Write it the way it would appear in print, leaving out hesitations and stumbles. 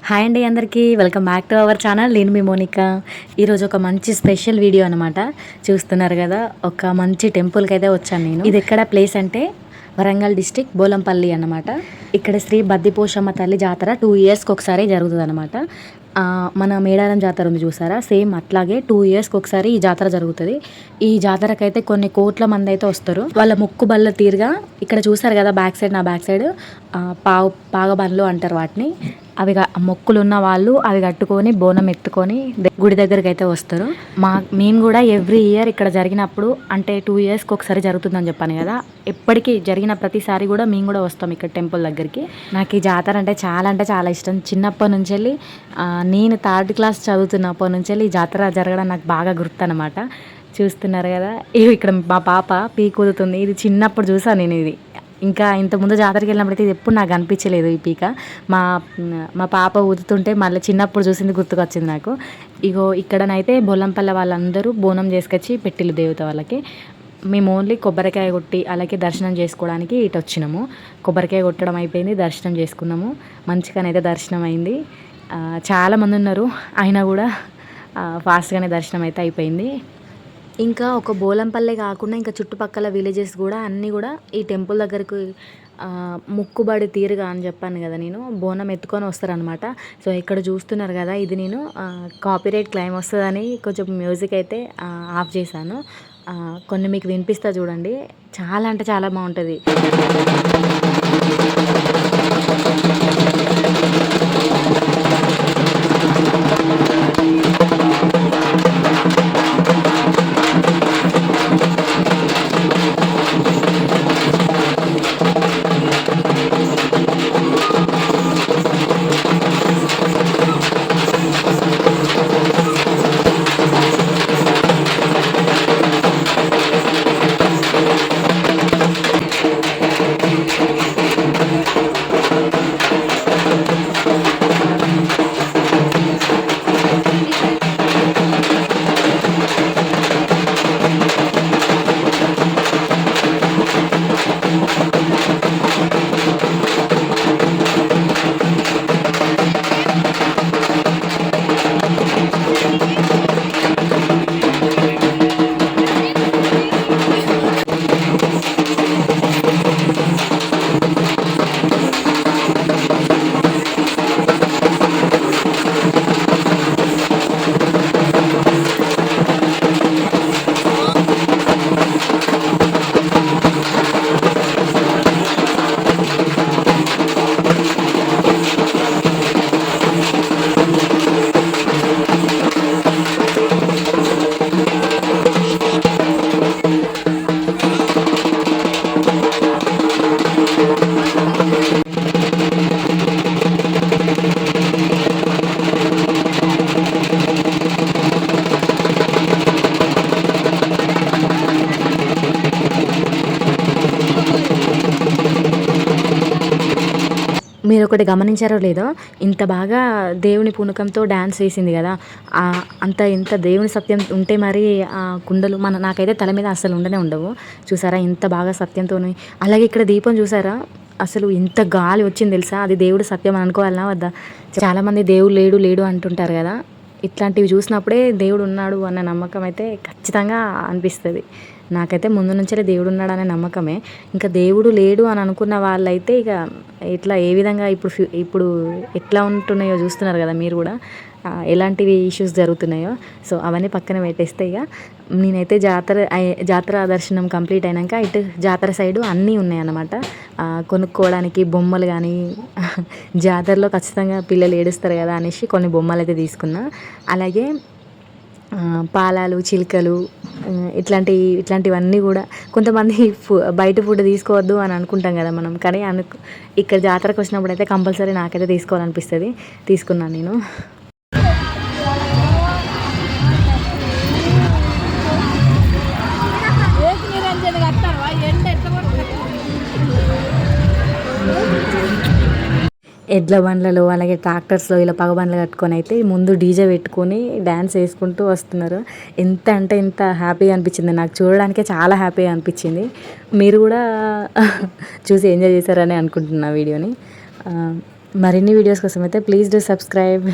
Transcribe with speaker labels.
Speaker 1: Hi అండి అందరికీ welcome back to our channel. నేను మీ మోనిక. ఈరోజు ఒక మంచి స్పెషల్ వీడియో అనమాట. చూస్తున్నారు కదా, ఒక మంచి టెంపుల్కి అయితే వచ్చాను నేను. ఇది ఎక్కడ ప్లేస్ అంటే వరంగల్ డిస్టిక్ బోలంపల్లి అనమాట. ఇక్కడ శ్రీ బద్దిపోషమ్మ తల్లి జాతర 2 ఇయర్స్కి ఒకసారి జరుగుతుంది అనమాట. మన మేడారం జాతర ఉంది చూసారా, సేమ్ అట్లాగే 2 ఇయర్స్కి ఒకసారి ఈ జాతర జరుగుతుంది. ఈ జాతరకైతే కొన్ని కోట్ల మంది అయితే వస్తారు. వాళ్ళ ముక్కు బల్ల తీరుగా ఇక్కడ చూసారు కదా, బ్యాక్ సైడ్, నా బ్యాక్ సైడ్ పాగబండ్లు అంటారు వాటిని. అవి మొక్కులు ఉన్న వాళ్ళు అవి కట్టుకొని బోనం ఎత్తుకొని గుడి దగ్గరికి అయితే వస్తారు. మేము కూడా ఎవ్రీ ఇయర్ ఇక్కడ జరిగినప్పుడు, అంటే 2 ఇయర్స్కి ఒకసారి జరుగుతుందని చెప్పాను కదా, ఎప్పటికీ జరిగిన ప్రతిసారి కూడా మేము కూడా వస్తాం ఇక్కడ టెంపుల్ దగ్గరికి. నాకు ఈ జాతర అంటే చాలా ఇష్టం. చిన్నప్పటి నుంచి వెళ్ళి నేను 3rd క్లాస్ చదువుతున్నప్పటి నుంచి వెళ్ళి ఈ జాతర జరగడం నాకు బాగా గుర్తు అనమాట. చూస్తున్నారు కదా, ఇక్కడ మా పాప పీకుదుతుంది. ఇది చిన్నప్పుడు చూసాను నేను. ఇది ఇంకా ఇంతకుముందు జాతరకి వెళ్ళినప్పుడైతే ఇది ఎప్పుడు నాకు అనిపించలేదు ఈ పీక. మా పాప ఊదుతుంటే మళ్ళీ చిన్నప్పుడు చూసింది గుర్తుకొచ్చింది నాకు. ఇగో ఇక్కడనైతే బొల్లంపల్లి వాళ్ళందరూ బోనం చేసుకొచ్చి పెట్టిల్లు దేవత వాళ్ళకి. మేము ఓన్లీ కొబ్బరికాయ కొట్టి అలాగే దర్శనం చేసుకోవడానికి ఇటు వచ్చినాము. కొబ్బరికాయ కొట్టడం అయిపోయింది, దర్శనం చేసుకున్నాము. మంచిగానైతే దర్శనం అయింది. చాలామంది ఉన్నారు, అయినా కూడా ఫాస్ట్గానే దర్శనం అయితే అయిపోయింది. ఇంకా ఒక బోలంపల్లె కాకుండా ఇంకా చుట్టుపక్కల విలేజెస్ కూడా అన్నీ కూడా ఈ టెంపుల్ దగ్గరకు ముక్కుబడి తీరుగా అని చెప్పాను కదా, నేను బోనం ఎత్తుకొని వస్తారనమాట. సో ఇక్కడ చూస్తున్నారు కదా, ఇది నేను కాపీరైట్ క్లెయిమ్ వస్తుందని కొంచెం మ్యూజిక్ అయితే ఆఫ్ చేశాను. కొన్ని మీకు వినిపిస్తా చూడండి. చాలా అంటే చాలా బాగుంటుంది. మీరు ఒకటి గమనించారో లేదో, ఇంత బాగా దేవుని పూనకంతో డ్యాన్స్ వేసింది కదా, ఇంత దేవుని సత్యం ఉంటే మరి ఆ కుండలు నాకైతే తల మీద అసలు ఉండవు. చూసారా ఇంత బాగా సత్యంతో. అలాగే ఇక్కడ దీపం చూసారా, అసలు ఇంత గాలి వచ్చింది తెలుసా. అది దేవుడు సత్యం అని అనుకోవాలన్నా వద్దా? చాలామంది దేవుడు లేడు అంటుంటారు కదా, ఇట్లాంటివి చూసినప్పుడే దేవుడు ఉన్నాడు అన్న నమ్మకం అయితే ఖచ్చితంగా అనిపిస్తుంది. నాకైతే ముందు నుంచే దేవుడు ఉన్నాడు అనే నమ్మకమే. ఇంకా దేవుడు లేడు అని అనుకున్న వాళ్ళైతే ఇక ఇట్లా ఏ విధంగా ఇప్పుడు ఎట్లా ఉంటున్నాయో చూస్తున్నారు కదా మీరు కూడా, ఎలాంటివి ఇష్యూస్ జరుగుతున్నాయో. సో అవన్నీ పక్కన పెట్టేస్తే ఇక నేనైతే జాతర దర్శనం కంప్లీట్ అయినాక ఇటు జాతర సైడు అన్నీ ఉన్నాయన్నమాట. కొనుక్కోవడానికి బొమ్మలు కానీ, జాతరలో ఖచ్చితంగా పిల్లలు ఏడుస్తారు కదా అనేసి కొన్ని బొమ్మలు అయితే తీసుకున్నా. అలాగే పాలాలు, చిలుకలు, ఇట్లాంటివన్నీ కూడా. కొంతమంది బయట ఫుడ్ తీసుకోవద్దు అని అనుకుంటాం కదా మనం, కానీ ఇక్కడ జాతరకు వచ్చినప్పుడు అయితే కంపల్సరీ నాకైతే తీసుకోవాలనిపిస్తుంది. తీసుకున్నాను నేను. ఎడ్ల బండ్లలో అలాగే ట్రాక్టర్స్లో ఇలా పగబండ్లు కట్టుకొని అయితే ముందు డీజే పెట్టుకొని డ్యాన్స్ వేసుకుంటూ వస్తున్నారు. ఎంత అంటే ఎంత హ్యాపీగా అనిపించింది నాకు, చూడడానికే చాలా హ్యాపీగా అనిపించింది. మీరు కూడా చూసి ఎంజాయ్ చేశారని అనుకుంటున్నా వీడియోని. మరిన్ని వీడియోస్ కోసం అయితే ప్లీజ్ డూ సబ్స్క్రైబ్.